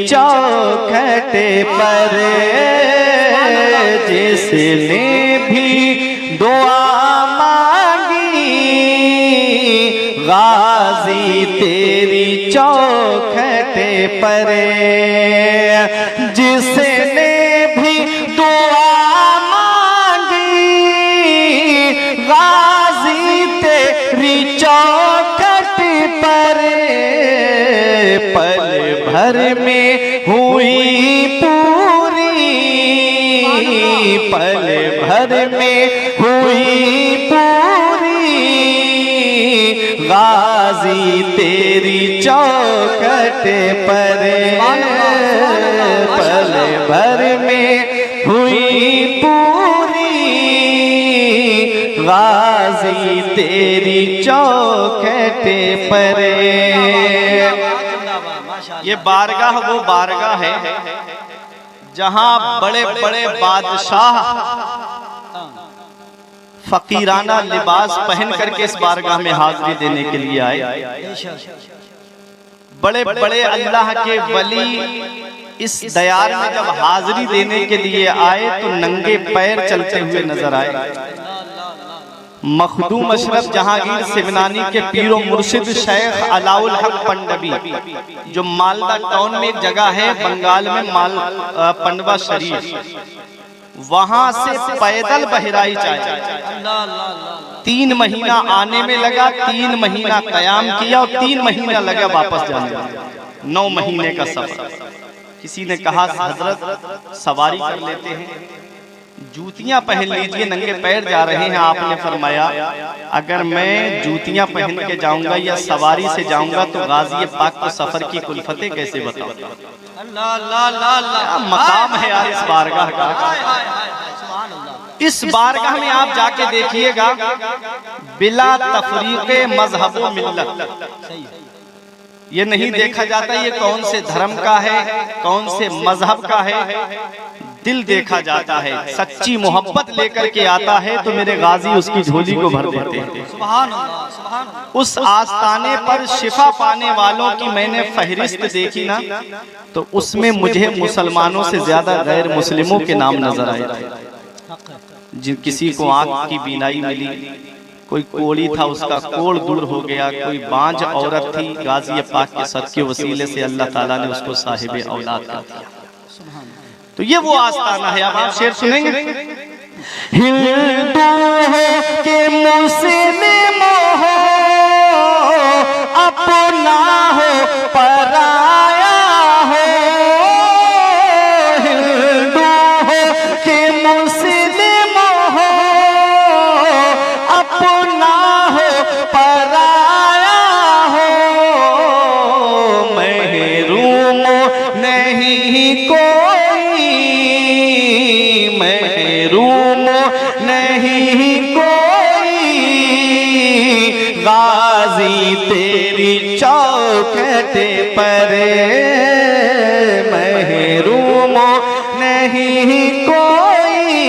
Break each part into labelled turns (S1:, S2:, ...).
S1: चौखट पर, जिसने भी दुआ मांगी गाजी तेरी चौखट पर, जिसने भी दुआ मांगी गाजी तेरी चौखट पर, पल भर में हुई पूरी, पल भर में हुई पूरी गाजी तेरी चौखट पर, पल भर में हुई पूरी गाजी तेरी चौखट पर। ये बारगाह वो बारगाह है जहां बड़े बड़े बादशाह फकीराना लिबास पहन करके इस बारगाह में हाजिरी देने के लिए आए। बड़े बड़े अल्लाह के वली इस दयार में जब हाजिरी देने के लिए आए तो नंगे पैर चलते हुए नजर आए। मखदूम अशरफ जहांगीर सिवनानी के पीरो मुर्शिद शेख अलाउल हक पंडवी, जो मालदा टाउन में एक जगह है बंगाल में, पंडवा शरीफ, वहां से पैदल बहराइच आए। 3 महीना आने में लगा, 3 महीना कयाम किया और 3 महीना लगा वापस जाने में। 9 महीने का सफर। किसी ने कहा हजरत सवारी कर लेते हैं, जूतियां पहन लीजिए, नंगे पैर जा रहे हैं। आपने फरमाया अगर मैं जूतियां पहन के जाऊंगा या सवारी से जाऊंगा तो गाजी पाक को सफर की कुल्फतें कैसे बताऊं। क्या मकाम है यार इस बारगाह का। इस बारगाह में आप जाके देखिएगा, बिला तफरीक़े मजहब व मिल्लत, ये नहीं देखा जाता ये कौन से धर्म का है, कौन से मजहब का है, दिल देखा जाता है। सच्ची मोहब्बत लेकर के आता है तो मेरे गाजी उसकी झोली को भर देते हैं। सुभान अल्लाह, सुभान अल्लाह। उस आस्ताने पर शिफा पाने वालों की मैंने फहरिस्त देखी ना, तो उसमें मुझे मुसलमानों से ज्यादा गैर मुस्लिमों के नाम नजर आए। जिन किसी को आंख की बीनाई मिली, कोई कोड़ी था उसका कोड़ दूर हो गया, कोई बांझ औरत थी, गाजी पाक के सदके वसीले से अल्लाह ताला ने उसको साहिब औलाद कर दिया। तो ये वो आस्ताना है। अब आप शेर सुनेंगे। हिंदू हो के मुस्लिम हो, अपना हो पराया हो, हिंदू हो के मुस्लिम हो, अपना हो पराया हो, महरूम नहीं कोई, महरूम नहीं कोई गाजी तेरी चौखट पर, महरूम नहीं कोई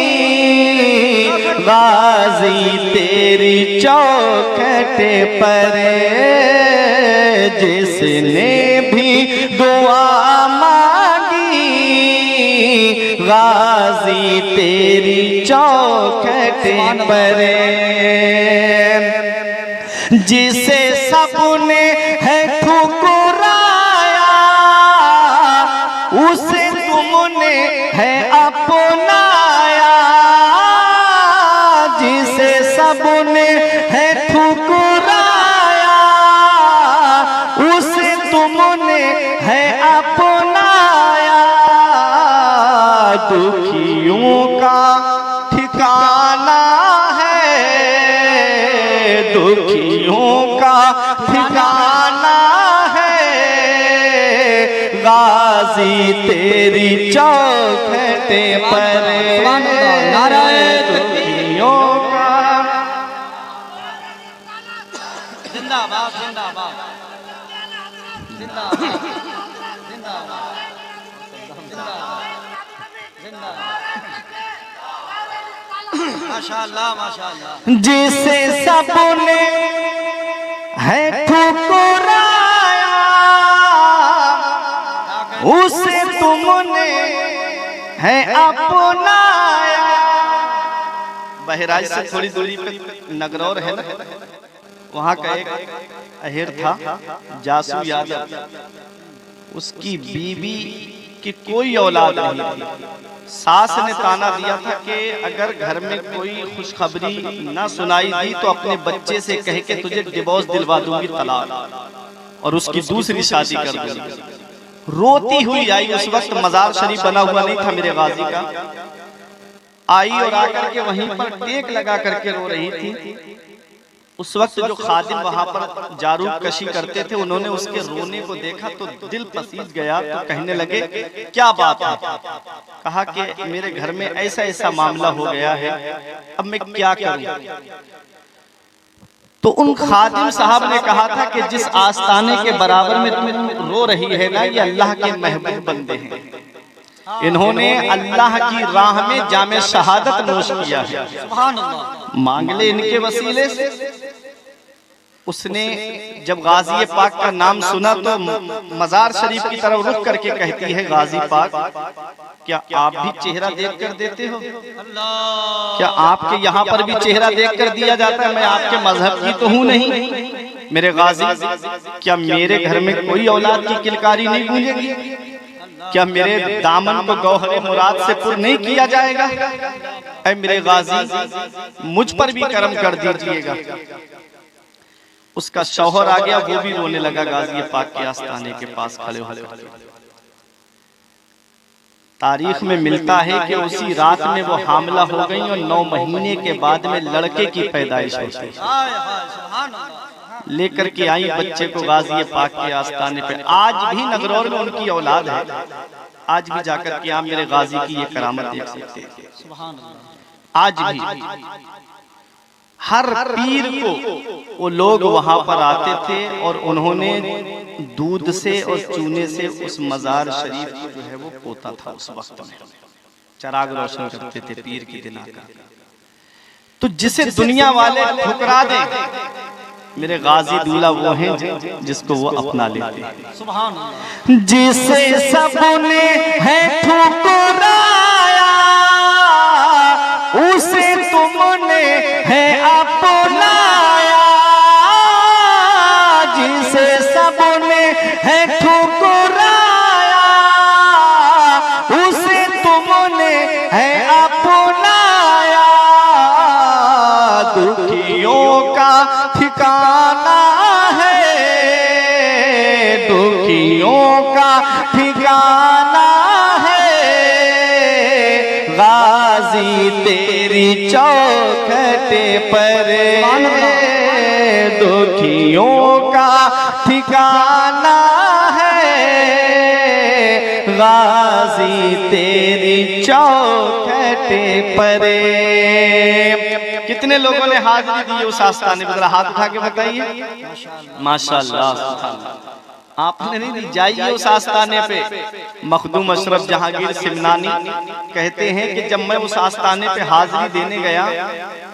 S1: गाजी तेरी चौखट पर, जिसने भी दुआ गाजी तेरी चौखट पर, जिसे सबने है ठुकराया उसे तुमने है अपनाया, जिसे सबने है ठुकराया उसे तुमने है अपनाया, दुखियों का ठिकाना है, दुखियों का ठिकाना है, गाजी तेरी चौखट पर, दुखियों का। जिंदाबाद जिंदाबाद जिंदाबाद जिंदाबाद माशाअल्लाह माशाअल्लाह। जिसे सबने है ठुकराया उसे तुमने है अपनाया। बहराइच से थोड़ी दूरी पे नगरौर है ना, वहां का एक अहिर था जासू यादव, उसकी बीवी की कोई औलाद नहीं थी। सास ने ताना दिया था कि अगर घर में कोई खुशखबरी ना सुनाई दी तो अपने बच्चे से कह के तुझे डिवोर्स दिलवा दूंगी, तलाक, और उसकी दूसरी शादी कर दूंगी। रोती हुई आई, उस वक्त मजार शरीफ बना हुआ नहीं था मेरे गाजी का। आई और आकर के वहीं पर टेक लगा करके रो रही थी। उस वक्त जो खादिम वहां पर जारूब कशी करते थे, उन्होंने उसके रोने को देखा तो दिल पसीज गया। तो कहने लगे क्या बात है? कहा कि मेरे घर में ऐसा ऐसा मामला हो गया है, अब मैं क्या करूं? तो उन खादिम साहब ने कहा था कि जिस आस्ताने के बराबर में तुम रो रही है ना, ये अल्लाह के महबूब बंदे हैं। इन्होंने अल्लाह की राह में जामे शहादत नोश किया है, मांग ले इनके वसीले से। उसने जब गाजी पाक का नाम सुना तो मजार शरीफ की तरफ रुख करके कहती है, गाजी पाक क्या आप भी चेहरा देख कर देते हो? क्या आपके यहाँ पर भी चेहरा देख कर दिया जाता है? मैं आपके मजहब की तो हूँ नहीं। मेरे गाजी, क्या मेरे घर में कोई औलाद की किलकारी नहीं गूंजेगी? क्या मेरे दामन को गौहरे मुराद से पुर नहीं किया जाएगा? ऐ मेरे गाजी, मुझ पर भी करम कर दीजिएगा। उसका शौहर आ गया, वो भी रोने लगा गाजी पाक के आस्ताने के पास खड़े होकर। तारीख में मिलता है कि उसी रात में वो हामला हो गई और 9 महीने के बाद में लड़के की पैदाइश होती है। लेकर के आई बच्चे को गाजी पाक के आस्ताने पे। आज भी नगरौर में उनकी औलाद है, आज भी जाकर के आप मेरे गाजी की ये करामत देख सकते हैं। आज भी हर पीर को वो लोग वहां पर आते थे और उन्होंने दूध से और चूने से उस मजार शरीफ को जो है वो पोता था। उस वक्त में चराग रोशन करते थे पीर की दिन आकर। तो जिसे दुनिया वाले ठुकरा दें, मेरे गाजी दूल्हा वो हैं जिसको वो अपना लेते हैं। सुभान अल्लाह। जिसे सबने है ठुकराया, उसे तुमने है अपनाया। जिसे सबने है ठुकराया, उसे तुमने है अपनाया। दुखियों का ठिकाना है, दुखियों का ठिकाना है। गाजी तेरी चौखटे पर, दुखियों का ठिकाना है। गाजी तेरी चौखटे पर। कितने लोगों ने हाजिरी दी उस आस्ताने पर? हाथ उठा के बताइए। माशाअल्लाह। आपने नहीं दी? जाइए उस आस्ताने पे। मखदूम अशरफ जहांगीर सिमनानी कहते हैं कि जब मैं उस आस्ताने पे हाजिरी देने गया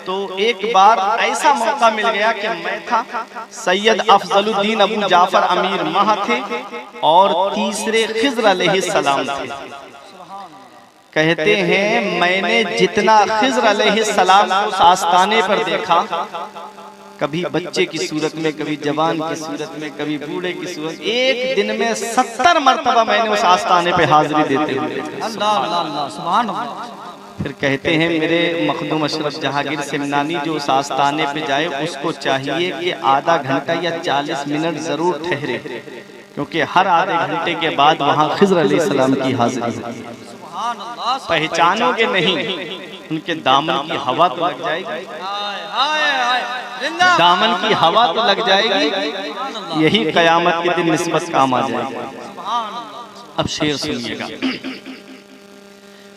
S1: तो एक बार ऐसा मौका मिल गया कि मैं था, सैयद अफजलुद्दीन अबू जाफर अमीर माह थे और तीसरे खिज़र अलैहिस्सलाम थे। कहते हैं मैंने जितना खिज़र अलैहिस्सलाम को उस आस्ताने पर देखा, कभी बच्चे की सूरत में, कभी जवान की सूरत में, कभी बूढ़े की सूरत, एक दिन में 70 मरतबा मैंने उस आस्ताने पे हाजिरी देते हुए। फिर कहते हैं मेरे मखदूम अशरफ जहांगीर सिमनानी जो उस आस्ताने पे जाए उसको चाहिए कि आधा घंटा या 40 मिनट जरूर ठहरे, क्योंकि हर आधे घंटे के बाद वहाँ खिज़र अलैहिस्सलाम की हाजिरी होगी। पहचानोगे नहीं, उनके दामन की हवा तो लग जाएगी, दामन की हवा तो लग जाएगी, यही कयामत के दिन निस्बत काम आ जाएगी। अब शेर सुनिएगा।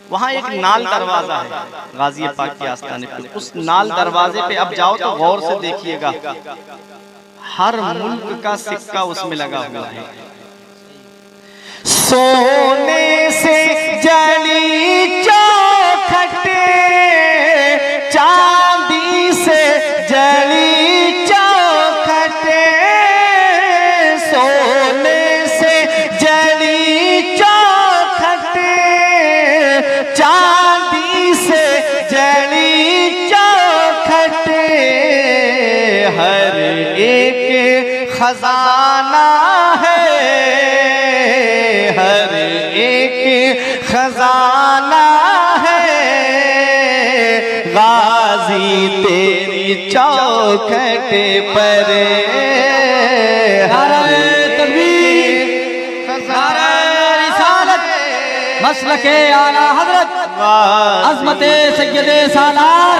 S1: वहाँ एक नाल दरवाजा है गाजी पाक के आस्ताने पे। उस नाल दरवाजे पे अब जाओ तो गौर से देखिएगा, हर मुल्क का सिक्का उसमें लगा हुआ है। सोने से जड़ी चौखटे, चांदी से जड़ी चौखटे, सोने से जड़ी खजाना है, हर एक खजाना है, गाजी तेरी चौखट पर।
S2: मसलके आला हजरत अज़मते सैयदे सालार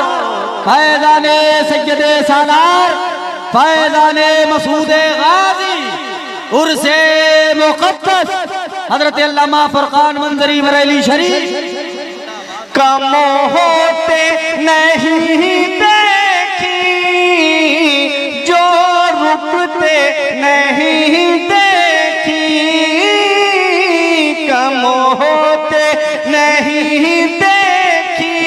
S2: फैज़ाने सैयदे सालार फैज़ाने मसूदे गाजी उर्से मुक़द्दस हजरत अल्लामा फरकान मंजरी बरेली शरीफ।
S1: कम होते नहीं देखी जो रुकते नहीं देखी, कम होते नहीं देखी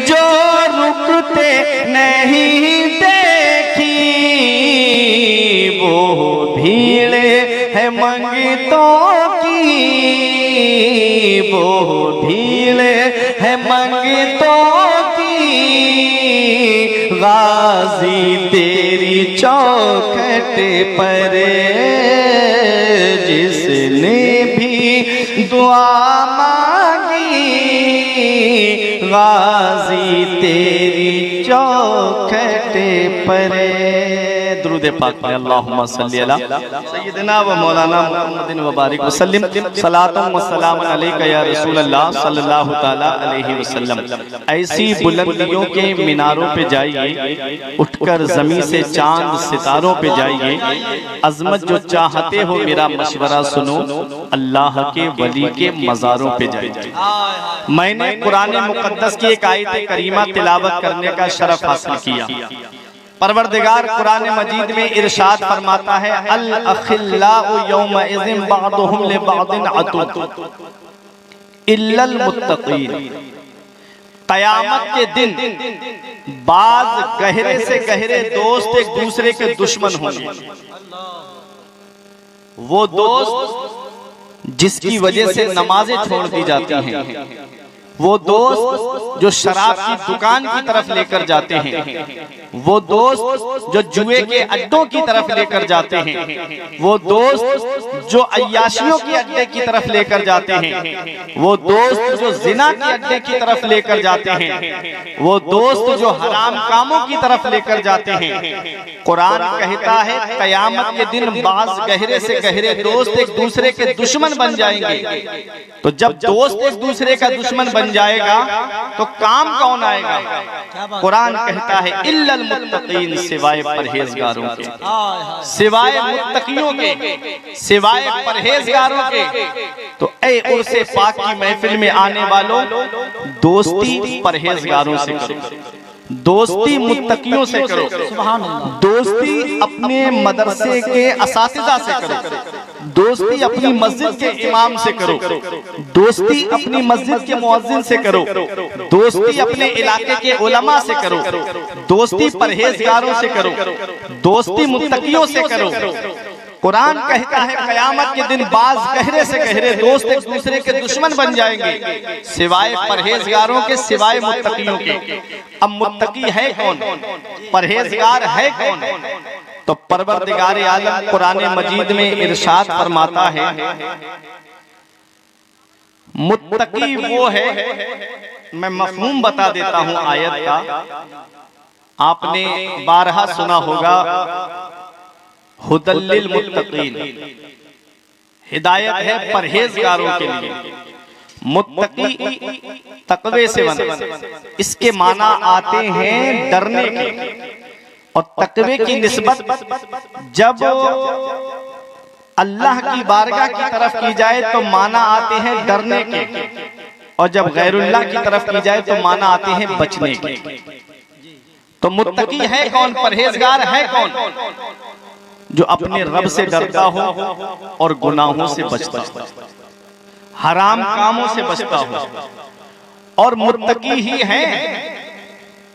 S1: जो रुकते नहीं देखी, वो भीड़ है मंगतों की, वो भीड़ है मंगतों की, गाजी तेरी चौखट पर। जिसने भी दुआ मांगी, गाजी तेरी चौखट पर। दुरूद पाक में अल्लाहुम्मा सल्ली अला सय्यिदिना व मौलाना मुहम्मदिन व बारिक वसल्लिम सलातुम व सलाम अलैका या रसूल अल्लाह सल्लल्लाहु तआला अलैहि वसल्लम। ऐसी बुलंदियों के मीनारों पे जाइए, उठकर ज़मीन से चांद सितारों पे जाइए, अज़मत जो चाहते हो मेरा मशवरा सुनो, अल्लाह के वली के मज़ारों पे जाइए। मैंने कुरान मुक़द्दस की एक आयत करीमा तिलावत करने का शरफ हासिल किया। परवरदिगार कुरान मजीद में इरशाद फरमाता है, अल अखिल्लाउ यौमइज़िन बअदुहुम लिबअदिन अदुव्व इल्लल मुत्तक़ीन। क़यामत के दिन बाज गहरे से गहरे दोस्त एक दूसरे के दुश्मन होंगे। वो दोस्त जिसकी वजह से नमाजें छोड़ दी जाती हैं, वो दोस्त जो शराब की दुकान की तरफ लेकर जाते हैं, वो दोस्त जो जुए के अड्डों की तरफ लेकर जाते हैं, वो दोस्त जो अय्याशियों के अड्डे की तरफ लेकर जाते हैं, वो दोस्त जो जिना के अड्डे की तरफ लेकर जाते हैं, वो दोस्त जो हराम कामों की तरफ लेकर जाते हैं। कुरान कहता है क़यामत के दिन बाज गहरे से गहरे दोस्त एक दूसरे के दुश्मन बन जाएंगे। तो जब दोस्त एक दूसरे का दुश्मन बन जाएगा तो काम कौन आएगा? कुरान कहता है इल्लल मुत्तकीन, सिवाय परहेजगारों के, सिवाय मुत्तकियों के, सिवाय परहेजगारों के। तो ए उर्से पाक की महफिल में आने वालों, दोस्ती परहेजगारों से करो, दोस्ती मुत्तकियों से करो, दोस्ती अपने मदरसे के असातिज़ा से करो, दोस्ती अपनी मस्जिद के इमाम से करो, दोस्ती अपनी मस्जिद के मुअज्जिन से करो, दोस्ती अपने इलाके के उलमा से करो, दोस्ती परहेजगारों से करो, दोस्ती मुत्तकियों से करो। कुरान कहता है क़यामत के दिन बाज गहरे से गहरे दोस्त एक दूसरे के दुश्मन बन जाएंगे, सिवाय परहेजगारों के, सिवाय मुत्तकियों के। अब मुत्तकी है कौन? परहेजगार है कौन? तो परवरदिगार आलम कुरान मजीद में इरशाद फरमाता है, मुत्तकी वो है, मैं मफ़हूम बता देता हूं आयत का, आपने बारहा सुना होगा, हुदल लिल मुत्तकीन, हिदायत है परहेजगारों के लिए। मुत्तकी तकवे से बना, इसके माना आते हैं डरने के, और तकवे की निस्बत जब अल्लाह की बारगाह की तरफ की जाए तो माना आते हैं डरने के, और जब गैरुल्लाह की तरफ की जाए तो माना आते हैं बचने के। तो मुत्तकी है कौन? परहेजगार है कौन? जो अपने रब से डरता हो और गुनाहों से बचता हो, हराम कामों से बचता हो। और मुत्तकी ही है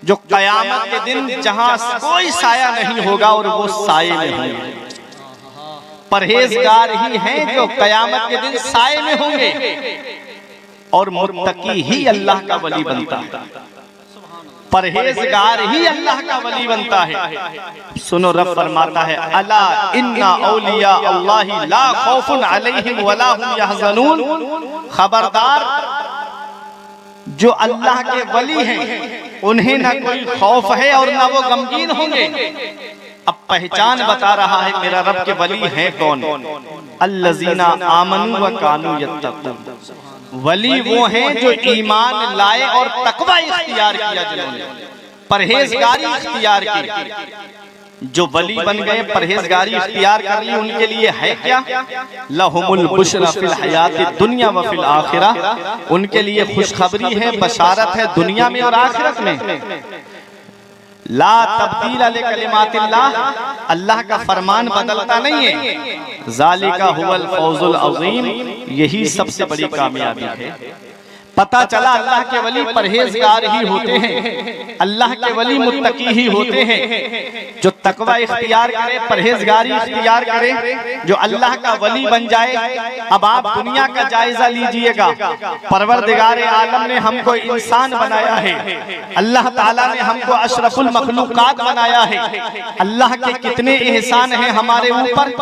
S1: जो क़यामत के दिन जहां कोई साया नहीं होगा और वो साए में होंगे। परहेजगार ही हैं जो क़यामत के दिन साए में होंगे, और मुत्तकी ही अल्लाह का वली बनता है। परहेजगार ही अल्लाह का वली बनता है। सुनो रब फरमाता है अला इन्ना औलिया अल्लाही ला खौफुन अलैहिम वला हुम यहज़नून, खबरदार जो अल्लाह के वली हैं उन्हें ना कोई खौफ है और ना वो गमगीन होंगे। अब पहचान बता रहा है मेरा रब के वली हैं कौन। अल्लज़ीना आमनू व कानू यत्तक़ून, वली वो हैं जो ईमान लाए और तकवा इख्तियार किया, जिन्होंने परहेजगारी इख्तियार की। जो वली बन गए, परहेजगारी इख्तियार कर ली, उनके लिए है क्या? लहुमुल बुशरा फिल हयाति दुनिया व फिल आखिरह, उनके लिए खुशखबरी है, बशारत है दुनिया में और आखिरत में। ला तब्दील ले कलिमातिल्लाह, अल्लाह का फरमान बदलता नहीं है। ज़ालिका हुवल फौजुल अज़ीम, यही सबसे बड़ी कामयाबी है। पता चला अल्लाह के वली परहेजगार ही होते हैं, अल्लाह के वली मुत्तकी ही होते हैं। जो तकवा इख्तियार करे, परहेजगारी इख्तियार करे, जो अल्लाह का वली बन जाए। अब आप दुनिया का जायजा लीजिएगा, परवरदिगार आलम ने हमको इंसान बनाया है, अल्लाह ताला ने हमको अशरफुल मखलूकात बनाया है। अल्लाह के कितने एहसान हैं हमारे ऊपर।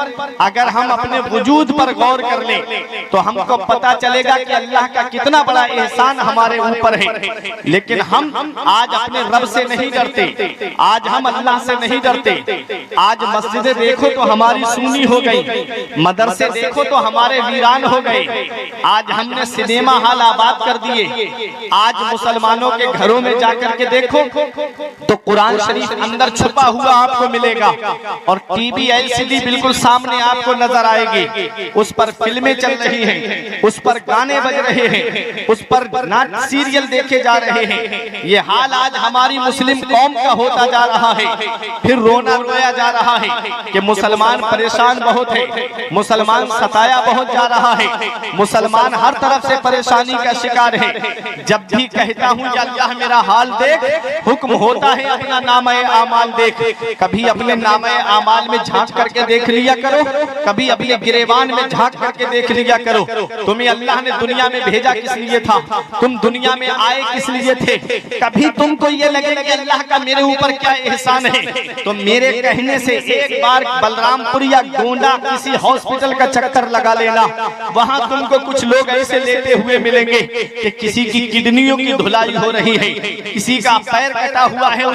S1: अगर हम अपने वजूद पर गौर कर लें तो हमको पता चलेगा कि अल्लाह का कितना बड़ा एहसान हमारे ऊपर है। लेकिन हम आज अपने रब से नहीं डरते, आज हम अल्लाह से नहीं डरते। आज मस्जिदें देखो तो हमारी सुन्नी हो गई, मदरसे देखो तो हमारे वीरान हो गए। आज हमने सिनेमा हॉल आबाद कर दिए। आज मुसलमानों के घरों में जाकर के देखो तो कुरान शरीफ अंदर छुपा हुआ आपको मिलेगा और टीवी एलसीडी बिल्कुल सामने आपको नजर आएगी। उस पर फिल्में चल रही हैं, उस पर गाने बज रहे हैं, उस पर नाट सीरियल देखे जा रहे हैं। ये हाल आज हमारी मुस्लिम कौम का होता जा रहा है। फिर रोना रोया जा रहा है कि मुसलमान परेशान बहुत है, मुसलमान सताया बहुत जा रहा है, मुसलमान हर तरफ से परेशानी का शिकार है। जब भी कहता हूँ कि अल्लाह मेरा हाल देख, हुक्म होता है अपना नामे आमाल देख। कभी अपने नामे आमाल में झांक करके देख लिया करो, कभी अपने गिरेबान में झांक करके देख लिया करो। तुम्हें अल्लाह ने दुनिया में भेजा किस लिए था? तुम दुनिया में आए किस लिए थे? कभी तुमको ये लगे कि अल्लाह का मेरे ऊपर क्या एहसान है तो मेरे कहने से एक बार बलरामपुर या गोंडा किसी हॉस्पिटल का चक्कर लगा लेना। वहां तुमको कुछ लोग ऐसे लेते हुए मिलेंगे कि किसी की किडनियों की धुलाई हो रही है, किसी का पैर कटा हुआ है,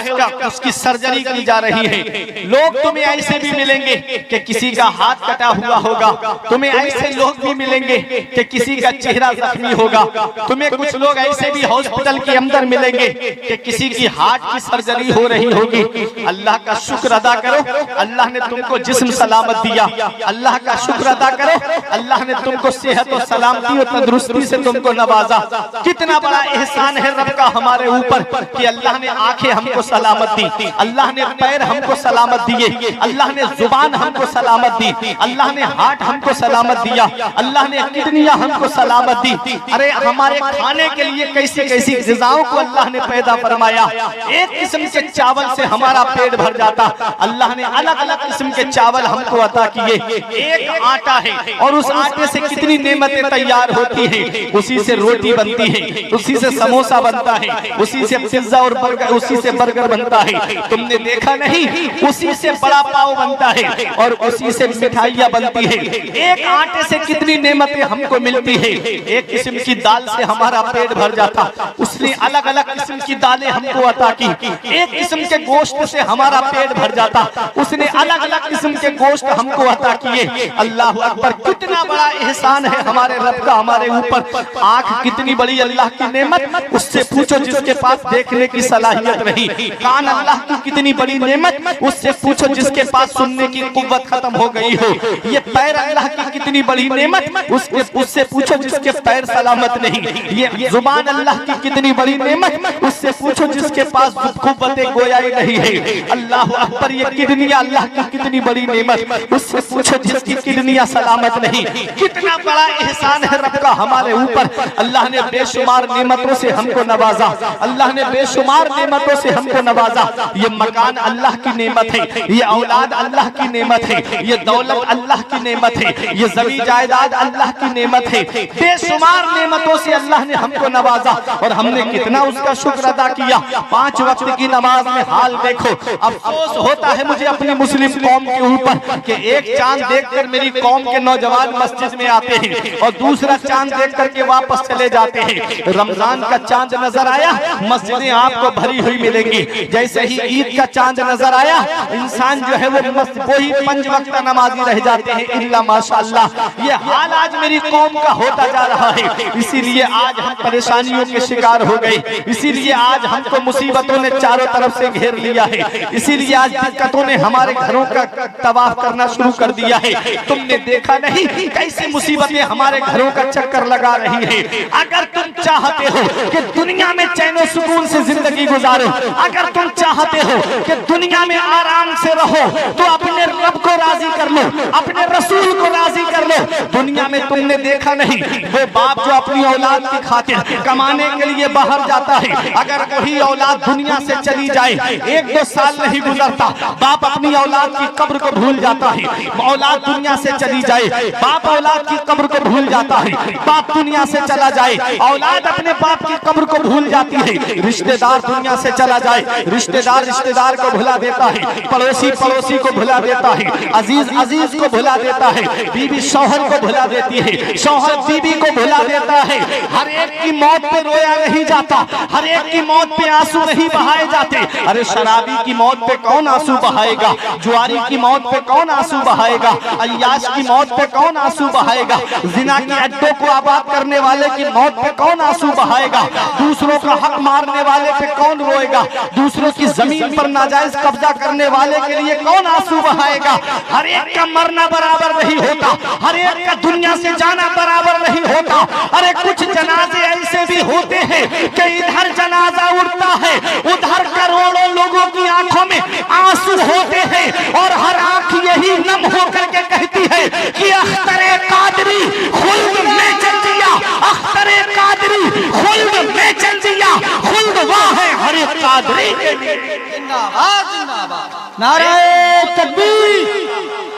S1: उसकी सर्जरी की जा रही है। लोग तुम्हें ऐसे भी मिलेंगे कि किसी का हाथ कटा हुआ होगा, तुम्हें ऐसे लोग भी मिलेंगे कि किसी का चेहरा जख्मी होगा, तुम्हें कुछ लोग ऐसे भी हॉस्पिटल के अंदर मिलेंगे कि किसी की हार्ट की सर्जरी हो रही होगी। अल्लाह का शुक्र अदा करो, अल्लाह ने तुमको जिस्म सलामत दिया। अल्लाह का शुक्र अदा करो, अल्लाह ने तुमको सेहत और सलामती और तंदुरुस्ती से तुमको नवाजा। कितना बड़ा एहसान है रब का हमारे ऊपर कि अल्लाह ने आंखें हमको सलामत दी, अल्लाह ने पैर हमको सलामत दिए, अल्लाह ने जुबान हमको सलामत दी, अल्लाह ने हार्ट हमको सलामत दिया, अल्लाह ने किडनियां हमको सलामत दी। अरे हमारे खाने के लिए कैसी कैसी ग़िज़ाओं को अल्लाह ने पैदा फरमाया। एक किस्म के चावल से हमारा पेट भर जाता, अल्लाह ने अलग अलग किस्म के चावल हमको अता किए। एक आटा है और उस आटे से कितनी नेमतें तैयार होती हैं। उसी से रोटी बनती है, उसी से समोसा बनता है, उसी से पिज्जा और बर्गर, उसी से बर्गर बनता है। तुमने देखा नहीं, उसी से बड़ा पाव बनता है और उसी से मिठाइयाँ बनती है। एक आटे से कितनी नेमतें हमको मिलती है। एक किस्म की दाल से हमारा पेट भर जाता, उसने अलग अलग किस्म की दालें हमको अता की। एक किस्म के गोश्त से हमारा पेट भर जाता, उसने अलग अलग किस्म के गोश्त हमको अता किए। अल्लाह अकबर, कितना बड़ा एहसान है हमारे रब का हमारे ऊपर। आंख कितनी बड़ी अल्लाह की नेमत, उससे पूछो जिसके पास देखने की सलाहियत नहीं। कान अल्लाह की कितनी बड़ी नेमत, उससे पूछो जिसके पास सुनने की कुव्वत खत्म हो गई हो। ये पैर अल्लाह की कितनी बड़ी नेमत, उससे पूछो जिसके पैर सलामत नहीं। ये जुबान अल्लाह की कितनी बड़ी नेमत, उससे पूछो जिसके पास कुव्वत गोयाई नहीं है। अल्लाह अकबर, ये किडनियां अल्लाह की कितनी बड़ी नेमत, उससे पूछो जिसकी किडनियां सलामत नहीं। कितना बड़ा एहसान है रब का हमारे ऊपर। अल्लाह ने बेशुमार नेमतों से हमको नवाजा, अल्लाह ने बेशुमार नेमतों से हमको नवाजा। ये मकान अल्लाह की नेमत है, ये औलाद अल्लाह की नेमत है, ये दौलत अल्लाह की नेमत है, ये ज़मीन जायदाद अल्लाह की नेमत है। बेशुमार नेमतों से अल्लाह अल्लाह ने हमको नवाजा और हमने कितना उसका शुक्र अदा किया। 5 वक्त की नमाज में हाल देखो। अफसोस होता है मुझे अपनी मुस्लिम कौम के ऊपर कि एक चांद देखकर मेरी कौम के नौजवान मस्जिद में आते हैं और दूसरा चांद देख करके वापस चले जाते हैं। रमजान का चांद नजर आया, मस्जिदें आपको भरी हुई मिलेंगी। जैसे ही ईद का चांद नजर आया, इंसान जो है वो ही 5 वक्त नमाजी रह जाते हैं, इल्ला माशाअल्लाह। ये हाल आज मेरी कौम का होता जा रहा है। इसीलिए आज हम परेशानियों के शिकार हो गए, इसीलिए आज हमको मुसीबतों ने चारों तरफ से घेर लिया है, इसीलिए आज दिक्कतों ने हमारे घरों का तवाफ करना शुरू कर दिया है। तुमने देखा नहीं कैसी मुसीबतें हमारे घरों का चक्कर लगा रही है। अगर तुम चाहते हो कि दुनिया में चैन और सुकून से जिंदगी गुजारो, अगर तुम चाहते हो कि दुनिया में आराम से रहो, तो अपने रब को राजी कर लो, अपने रसूल को राजी कर लो। दुनिया में तुमने देखा नहीं वो बाप जो अपनी औलाद की खातिर कमाने के लिए बाहर जाता है, अगर वही औलाद दुनिया से चली जाए, 1-2 साल नहीं गुजरता, बाप अपनी औलाद की कब्र को भूल जाता है। औलाद दुनिया से चली जाए, बाप औलाद की कब्र को भूल जाता है। बाप दुनिया से चला जाए, औलाद अपने बाप की कब्र को भूल जाती है। रिश्तेदार दुनिया से चला जाए, रिश्तेदार रिश्तेदार को भुला देता है, पड़ोसी पड़ोसी को भुला देता है, अजीज अजीज को भुला देता है, बीवी शौहर को भुला देती है, शौहर बीवी को भुला देता है। हर एक की मौत पे रोया नहीं जाता, हर एक की मौत पे आंसू नहीं बहाए जाते। अरे शराबी की मौत पे कौन आंसू बहाएगा, जुआरी की मौत पे कौन आंसू बहाएगा, अय्याश की मौत पे कौन आंसू बहाएगा, जिना के अड्डों को आबाद करने वाले की मौत पे कौन आंसू बहाएगा, दूसरों का हक मारने वाले पे कौन रोएगा, दूसरों की जमीन पर नाजायज कब्जा करने वाले के लिए कौन आंसू बहाएगा। हर एक का मरना बराबर नहीं होता, हर एक का दुनिया से जाना बराबर नहीं होता। अरे कुछ जनाजे ऐसे भी होते हैं कि इधर जनाजा उठता है, उधर करोड़ों लोगों की आंखों में आंसू होते हैं और हर आंख यही नम होकर के कहती है कि अख्तरे कादरी खुल्द में चल दिया, अख्तरे कादरी खुल्द में चल दिया, खुल्द वाह है हर कादरी के लिए।
S2: जिंदाबाद जिंदाबाद। नाराए तकबीर,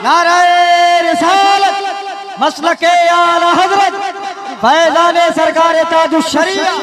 S2: नाराए रिसालत, मसलके आला हजरत, फैज़ाने सरकार ताजुश शरीया।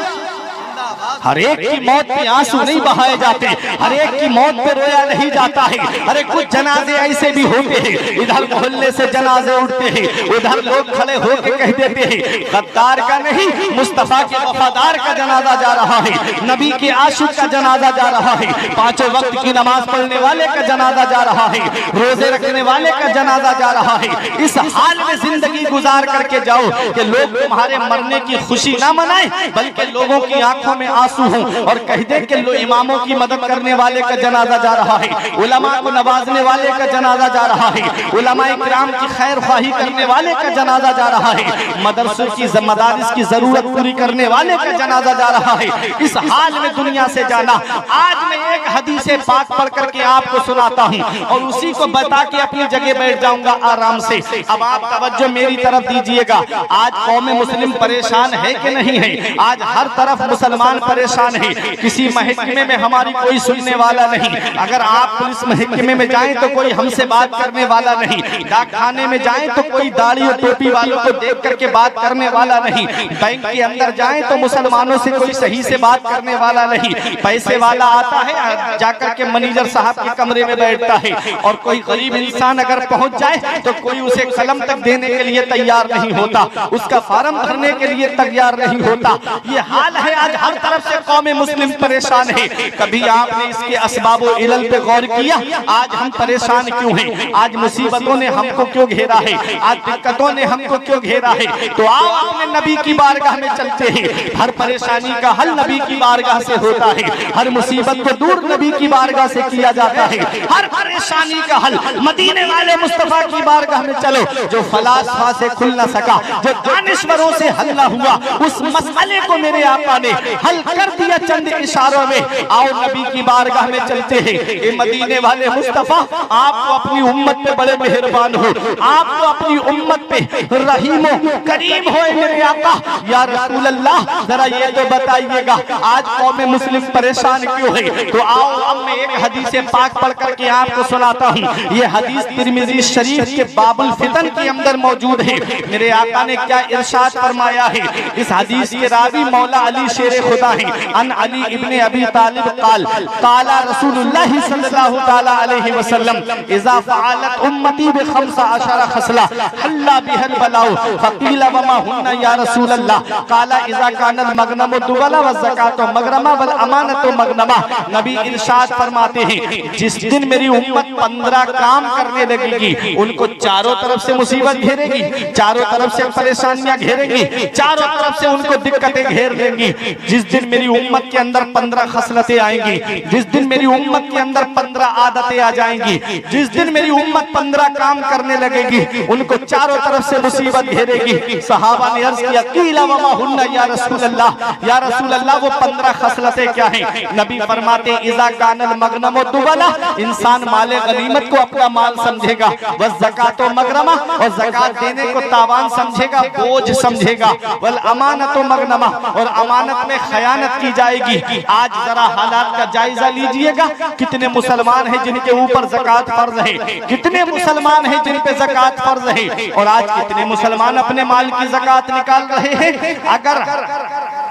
S1: हर एक की मौत पे आंसू नहीं बहाए जाते, हर एक की मौत पे रोया नहीं जाता है। अरे कुछ जनाजे ऐसे भी होते हैं, इधर मोहल्ले से जनाजे उठते हैं, उधर लोग खड़े होकर कह देते हैं गद्दार का नहीं, मुस्तफा के वफादार का जनाजा जा रहा है, नबी के आशिक का जनाजा जा रहा है, 5 वक्त की नमाज पढ़ने वाले का जनाजा जा रहा है, रोजे रखने वाले का जनाजा जा रहा है। इस हाल में जिंदगी गुजार करके जाओ कि लोग तुम्हारे मरने की खुशी ना मनाएं, बल्कि लोगों की आंखों में आंसू हूं और कह दे कि लो इमामों की मदद करने वाले का जनाजा जा रहा है, उलमा को नवाजने वाले का जनाजा जा रहा है, उलमा इकराम की खैर ख्वाही करने वाले का जनाजा जा रहा है, मदरसों की मदारिस की जरूरत पूरी करने वाले का जनाजा जा रहा है। इस हाल में दुनिया से जाना। आज मैं एक हदीस पाक पढ़ करके आपको सुनाता हूं और उसी को बता के अपनी जगह बैठ जाऊंगा आराम से। अब आप तवज्जो मेरी तरफ दीजिएगा। आज कौम मुस्लिम परेशान है कि नहीं है? आज हर तरफ मुसलमान परेशान है। किसी महकमे में हमारी कोई सुनने वाला नहीं, अगर आप पुलिस महकमे में जाएं तो कोई हमसे बात करने वाला नहीं, डाक खाने में जाएं तो कोई दाढ़ी और टोपी वालों को देख करके बात करने वाला नहीं, बैंक के अंदर जाएं तो मुसलमानों से कोई सही से बात करने वाला नहीं। पैसे वाला आता है जाकर के मैनेजर साहब के कमरे में बैठता है और कोई गरीब इंसान अगर पहुंच जाए तो कोई उसे कलम तक देने के लिए तैयार नहीं होता, उसका फार्म भरने के लिए तैयार नहीं होता। ये हाल है आज हर तरफ से कौम मुस्लिम परेशान है। कभी आपने इसके असबाबो इलल पे गौर किया? आज हम परेशान क्यों हैं? आज मुसीबतों ने हमको क्यों घेरा है? आज दिक्कतों ने हमको क्यों घेरा है? तो आओ अपने नबी की बारगाह में चलते हैं। हर परेशानी का हल नबी की बारगाह से होता है, हर मुसीबत को दूर नबी की बारगाह से किया जाता है। हर परेशानी का हल मदीने वाले मुस्तफा की बारगाह में चलो। जो फलासफा से खुल न सका, जो दानिश्वरों से हल न हुआ, उस मसले को मेरे आका ने हल कर दिया चंद इशारों में, आओ नबी की बारगाह में चलते हैं। ए मदीने वाले मुस्तफा, आप तो अपनी उम्मत पे बड़े मेहरबान हो, आप तो अपनी उम्मत पे रहीम करीम हो मेरे आका। या रसूल अल्लाह, जरा ये तो बताइएगा आज कौम मुस्लिम परेशान क्यों है? तो आओ अब मैं एक हदीस पाक पढ़ करके आपको सुनाता हूँ। ये हदीस तिरमिजी शरीफ के बाबुल फितन के अंदर मौजूद है। मेरे आका ने क्या इरशाद फरमाया है? इस हदीस के रावी मौला अली शेर खुदा है। अन अली इब्ने अबी तालिब काल काला रसूलुल्लाह सल्लल्लाहु तआला अलैहि वसल्लम इज़ा फ़अलत उम्मती बि 15 खसला हल्ला बिहल बलाउ फ़क़ीला वमा हुन्ना या रसूल अल्लाह काला इज़ा कानल मगनमु दुबला व ज़कातु मगरमा वल अमानतु मगनमा। नबी इरशाद फरमाते हैं, जिस दिन मेरी उम्मत 15 काम करने लगेगी, उनको चारों तरफ से मुसीबत घेरेगी, चारों तरफ से परेशानियां घेरेगी, चारों तरफ से उनको दिक्कतें घेर देंगी। जिस दिन मेरी उम्मत के अंदर 15 खसलतें आएंगी, जिस दिन मेरी उम्मत के अंदर 15 आदतें आ जाएंगी, जिस दिन मेरी उम्मत 15 काम करने लगेगी, उनको चारों तरफ से मुसीबत घेरेगी। सहाबा ने अर्ज किया, कीला वमा हुन्ना या रसूल अल्लाह, या रसूल अल्लाह वो 15 खसलतें क्या हैं? नबी फरमाते, इज़ा कानल मगनम दुबला, इंसान माले गनीमत को अपना माल समझेगा, वह ज़कात व मगरमा, और ज़कात देने को तावान समझेगा, बोझ समझेगा, वल अमानत व मगनमा, और अमानत में खयानत की जाएगी। आज जरा हालात का जायजा लीजिएगा, कितने मुसलमान हैं जिनके ऊपर ज़कात फर्ज है, कितने मुसलमान हैं जिन पे ज़कात फर्ज है, और आज कितने मुसलमान अपने माल की ज़कात निकाल रहे हैं। अगर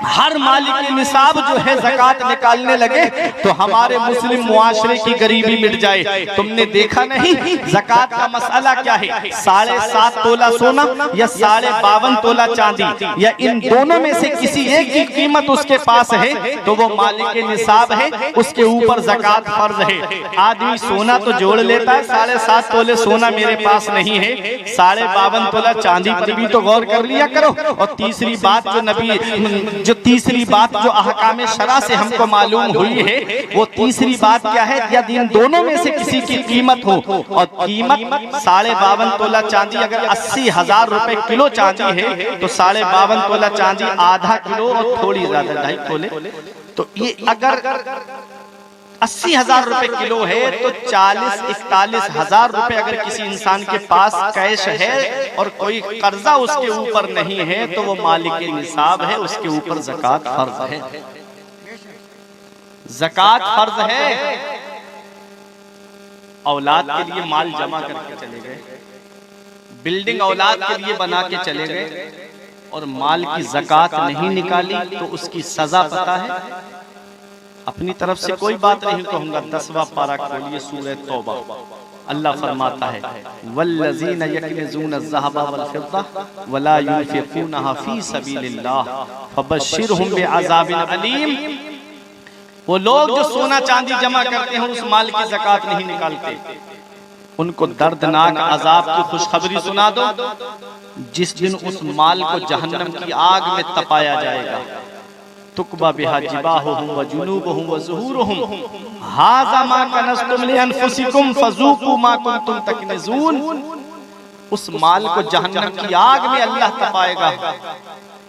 S1: हर मालिक निसाब जो है ज़कात निकालने लगे तो हमारे मुस्लिम मुआशरे की गरीबी मिट जाए। तुमने देखा नहीं ज़कात का मसला क्या है? 7.5 तोला सोना या 52.5 तोला चांदी, या इन दोनों में से किसी एक की कीमत उसके पास है तो वो मालिक निसाब है, उसके ऊपर ज़कात फर्ज है। आदमी सोना तो जोड़ लेता है, 7.5 तोले सोना मेरे पास नहीं है, 52.5 तोला चांदी पर भी तो गौर कर लिया करो। और तीसरी बात जो अहकाम शरा से हमको मालूम हुई है, वो तीसरी बात क्या है? यदि इन दोनों में से किसी की कीमत हो, और कीमत 52.5 तोला चांदी अगर 80,000 रुपए किलो चांदी है, तो 52.5 तोला चांदी आधा किलो और थोड़ी ज्यादा 2.5 तोले, तो ये अगर 80,000 रुपए किलो है तो 40-41,000 रुपए अगर किसी इंसान के पास कैश है और कोई कर्जा उसके ऊपर नहीं है, तो वो मालिक निसाब है, उसके ऊपर ज़कात फर्ज है। ज़कात फर्ज है। औलाद के लिए माल जमा करके चले गए, बिल्डिंग औलाद के लिए बना के चले गए, और माल की ज़कात नहीं निकाली तो उसकी सजा पता है? अपनी तरफ से कोई बात नहीं कहूंगा, 10वां पारा खोलिए सूरह तौबा। अल्लाह फरमाता है, वल्लज़ीना यकनिज़ूना ज़हबा वल फ़िद्दा वला युनफ़िक़ूनहा फ़ी सबीलिल्लाह फ़बश्शिरहुम बिअज़ाबिन अलीम। वो लोग जो सोना चांदी जमा करते हैं, उस माल की ज़कात नहीं निकालते, उनको दर्दनाक अजाब की खुशखबरी सुना दो, जिस दिन उस माल को जहन्नम की आग में तपाया जाएगा। तुकबा बिहा जिबाहुहुम व जुनूबुहुम व ज़ुहूरुहुम हाज़ा मा कनज़्तुम लिअन्फुसिकुम फ़ज़ूक़ू मा कुन्तुम तकनिज़ून। उस माल को जहन्नम की आग में अल्लाह तपाएगा,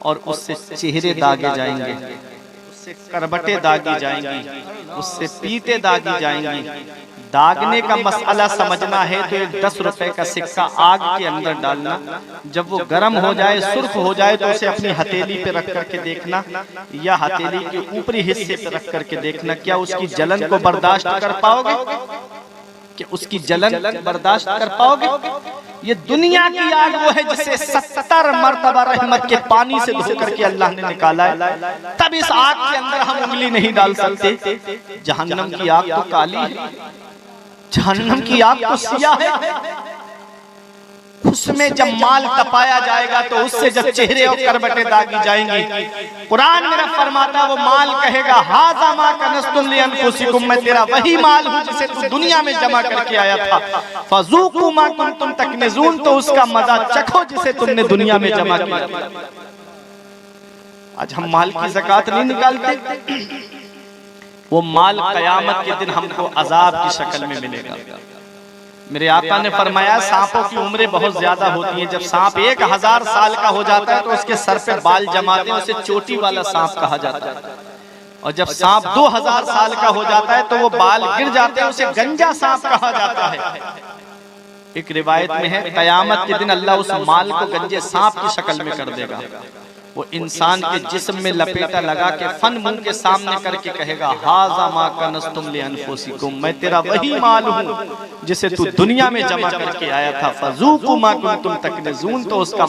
S1: और उससे चेहरे दागे जाएंगे, उससे करबटे दागी जाएंगी, उससे पीते दागी जाएंगी। दागने का मसला समझना है तो एक 10 रुपए का सिक्का आग के अंदर डालना, जब वो गर्म हो जाए, सुर्ख हो जाए, तो उसे अपनी हथेली पे रख करके देखना, या हथेली के ऊपरी हिस्से पे रख करके देखना, क्या उसकी जलन को बर्दाश्त कर पाओगे? क्या उसकी जलन बर्दाश्त कर पाओगे? ये दुनिया की आग वो है जिसे 70 मर्तबा रहमत के पानी से धो करके अल्लाह ने निकाला है, तब इस आग के अंदर हम उंगली नहीं डाल सकते। जहन्नम की आग तो काली है, जहन्नम की आग तो सियाह है। उसमें जब माल तपाया जाएगा तो उससे जब चेहरे और करबटे दागी जाएंगी, कुरान मेरा फरमाता है वो माल कहेगा, हाज़ा मा कनज़्तुम लिअन्फुसिकुम, मैं तेरा वही माल हूँ जिसे तू दुनिया में जमा करके आया था। फ़ज़ूक़ू मा कुन्तुम तकनिज़ून, तो उसका मजा चखो जिसे तुमने दुनिया में जमा किया। आज हम माल की ज़कात नहीं निकालते, वो माल क़यामत के दिन हमको अजाब की शक्ल में मिलेगा। मेरे आका ने फरमाया, सांपों की उम्रें बहुत ज्यादा होती हैं। जब सांप 1000 साल का हो जाता है तो उसके सर पे बाल जमाते हैं, उसे चोटी वाला सांप कहा जाता है। और जब सांप 2000 साल का हो जाता है तो वो बाल गिर जाते हैं, उसे गंजा सांप कहा जाता है। एक रिवायत में है कयामत के दिन अल्लाह उस माल को गंजे सांप की शक्ल में कर देगा। वो इंसान के जिस्म में लपेटा लगा के फन मुंह के सामने करके कहेगा हाज़ा मा कनस्तुम li अनफुसिकुम, मैं तेरा वही माल हूँ जिसे तू दुनिया में जमा करके आया था। फज़ूक़ू मा कुंतुम तकनज़ून, तो उसका